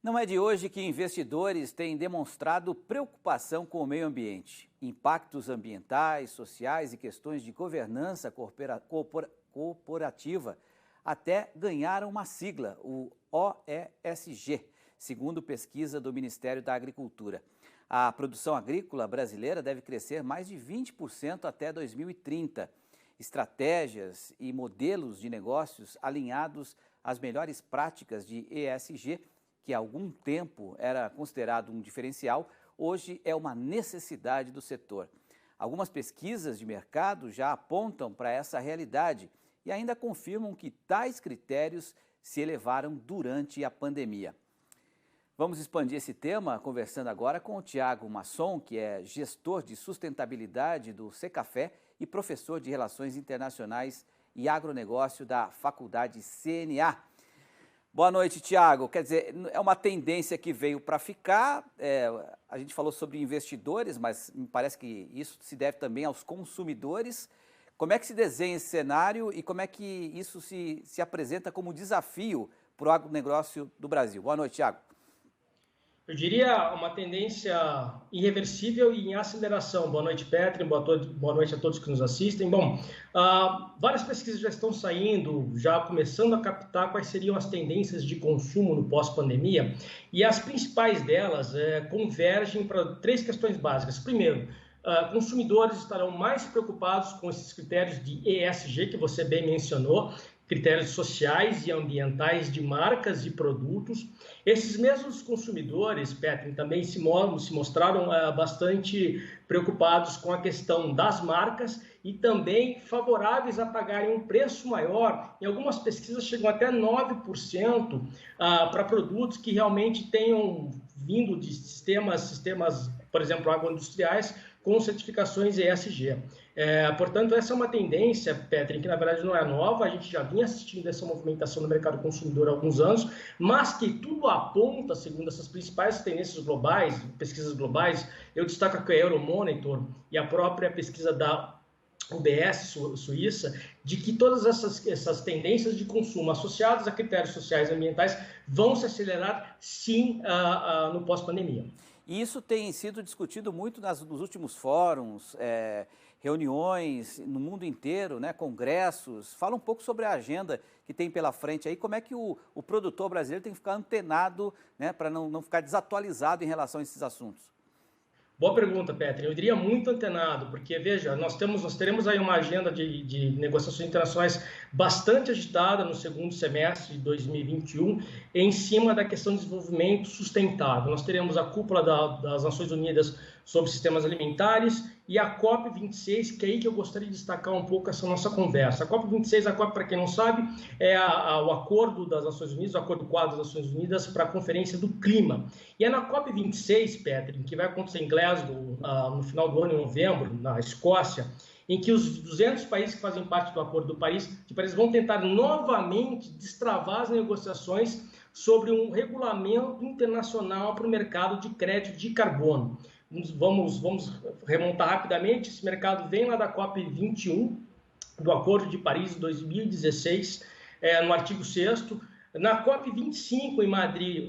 Não é de hoje que investidores têm demonstrado preocupação com o meio ambiente. Impactos ambientais, sociais e questões de governança corporativa até ganharam uma sigla, o OESG, segundo pesquisa do Ministério da Agricultura. A produção agrícola brasileira deve crescer mais de 20% até 2030. Estratégias e modelos de negócios alinhados às melhores práticas de ESG, que há algum tempo era considerado um diferencial, hoje é uma necessidade do setor. Algumas pesquisas de mercado já apontam para essa realidade e ainda confirmam que tais critérios se elevaram durante a pandemia. Vamos expandir esse tema conversando agora com o Thiago Masson, que é gestor de sustentabilidade do Secafé e professor de Relações Internacionais e Agronegócio da Faculdade CNA. Boa noite, Thiago. Quer dizer, é uma tendência que veio para ficar. A gente falou sobre investidores, mas me parece que isso se deve também aos consumidores. Como é que se desenha esse cenário e como é que isso se apresenta como desafio para o agronegócio do Brasil? Boa noite, Thiago. Eu diria uma tendência irreversível e em aceleração. Boa noite, Petri. Boa noite a todos que nos assistem. Bom, várias pesquisas já estão saindo, já começando a captar quais seriam as tendências de consumo no pós-pandemia, e as principais delas convergem para três questões básicas. Primeiro, consumidores estarão mais preocupados com esses critérios de ESG que você bem mencionou, critérios sociais e ambientais de marcas e produtos. Esses mesmos consumidores, Petri, também se mostraram bastante preocupados com a questão das marcas e também favoráveis a pagarem um preço maior. Em algumas pesquisas chegam até 9% para produtos que realmente tenham vindo de sistemas, por exemplo, agroindustriais, com certificações ESG. Portanto, essa é uma tendência, Petri, que na verdade não é nova, a gente já vinha assistindo essa movimentação no mercado consumidor há alguns anos, mas que tudo aponta, segundo essas principais tendências globais, pesquisas globais, eu destaco aqui a Euromonitor e a própria pesquisa da UBS Suíça, de que todas essas tendências de consumo associadas a critérios sociais e ambientais vão se acelerar, sim, no pós-pandemia. E isso tem sido discutido muito nos últimos fóruns, reuniões no mundo inteiro, né, congressos. Fala um pouco sobre a agenda que tem pela frente aí, como é que o produtor brasileiro tem que ficar antenado, né, para não ficar desatualizado em relação a esses assuntos. Boa pergunta, Petri. Eu diria muito antenado, porque, veja, nós teremos aí uma agenda de negociações internacionais bastante agitada no segundo semestre de 2021, em cima da questão de desenvolvimento sustentável. Nós teremos a cúpula das Nações Unidas sobre sistemas alimentares e a COP26, que é aí que eu gostaria de destacar um pouco essa nossa conversa. A COP26, para quem não sabe, é o acordo das Nações Unidas, o acordo quadro das Nações Unidas para a Conferência do Clima. E é na COP26, Petri, que vai acontecer em Glasgow no final do ano, em novembro, na Escócia, em que os 200 países que fazem parte do Acordo de Paris vão tentar novamente destravar as negociações sobre um regulamento internacional para o mercado de crédito de carbono. Vamos remontar rapidamente. Esse mercado vem lá da COP21, do Acordo de Paris de 2016, no artigo 6º. Na COP25 em Madrid,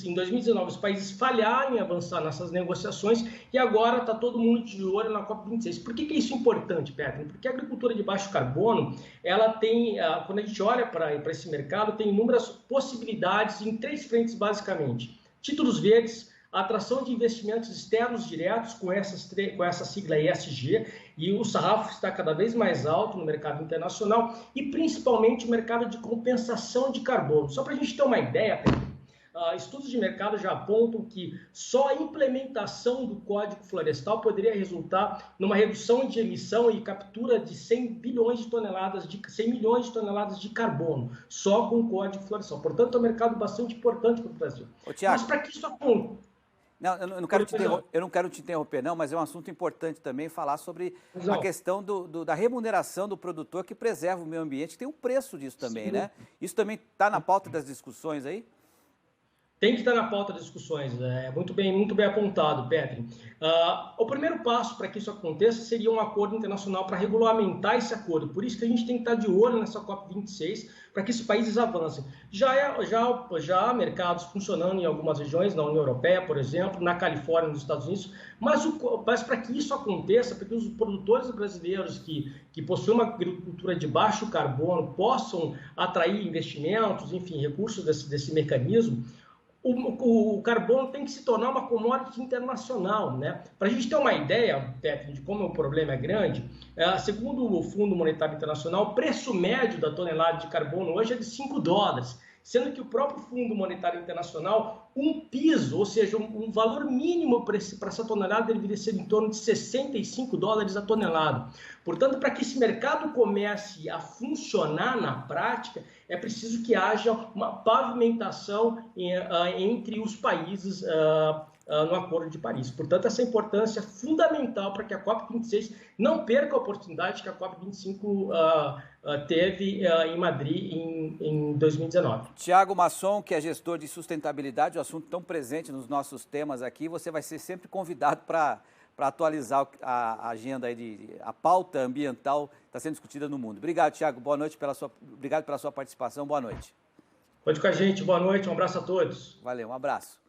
em 2019, os países falharam em avançar nessas negociações e agora está todo mundo de olho na COP26. Por que é isso importante, Petri? Porque a agricultura de baixo carbono, ela tem, quando a gente olha para esse mercado, tem inúmeras possibilidades em três frentes, basicamente. Títulos verdes, a atração de investimentos externos diretos com essa sigla ESG, e o sarrafo está cada vez mais alto no mercado internacional, e principalmente o mercado de compensação de carbono. Só para a gente ter uma ideia, estudos de mercado já apontam que só a implementação do Código Florestal poderia resultar numa redução de emissão e captura de 100 milhões de toneladas de carbono, só com o Código Florestal. Portanto, é um mercado bastante importante para o Brasil. Mas para que isso aconteça? Não, eu não quero te interromper, não, mas é um assunto importante também falar sobre a questão da remuneração do produtor que preserva o meio ambiente, que tem um preço disso também, né? Isso também está na pauta das discussões aí? Tem que estar na pauta das discussões, muito bem apontado, Petri. O primeiro passo para que isso aconteça seria um acordo internacional para regulamentar esse acordo. Por isso que a gente tem que estar de olho nessa COP26 para que esses países avancem. Já há mercados funcionando em algumas regiões, na União Europeia, por exemplo, na Califórnia, nos Estados Unidos, mas para que isso aconteça, para que os produtores brasileiros que possuem uma agricultura de baixo carbono possam atrair investimentos, enfim, recursos desse mecanismo, o carbono tem que se tornar uma commodity internacional, né? Para a gente ter uma ideia, Petri, de como o problema é grande, segundo o Fundo Monetário Internacional, o preço médio da tonelada de carbono hoje é de $5, sendo que o próprio Fundo Monetário Internacional, um piso, ou seja, um valor mínimo para essa tonelada deveria ser em torno de $65 a tonelada. Portanto, para que esse mercado comece a funcionar na prática, é preciso que haja uma pavimentação entre os países no Acordo de Paris. Portanto, essa importância é fundamental para que a COP26 não perca a oportunidade que a COP25 teve em Madrid em 2019. Tiago Masson, que é gestor de sustentabilidade, um assunto tão presente nos nossos temas aqui, você vai ser sempre convidado para atualizar a agenda aí a pauta ambiental que está sendo discutida no mundo. Obrigado, Tiago. Boa noite obrigado pela sua participação. Boa noite. Pode com a gente. Boa noite. Um abraço a todos. Valeu, um abraço.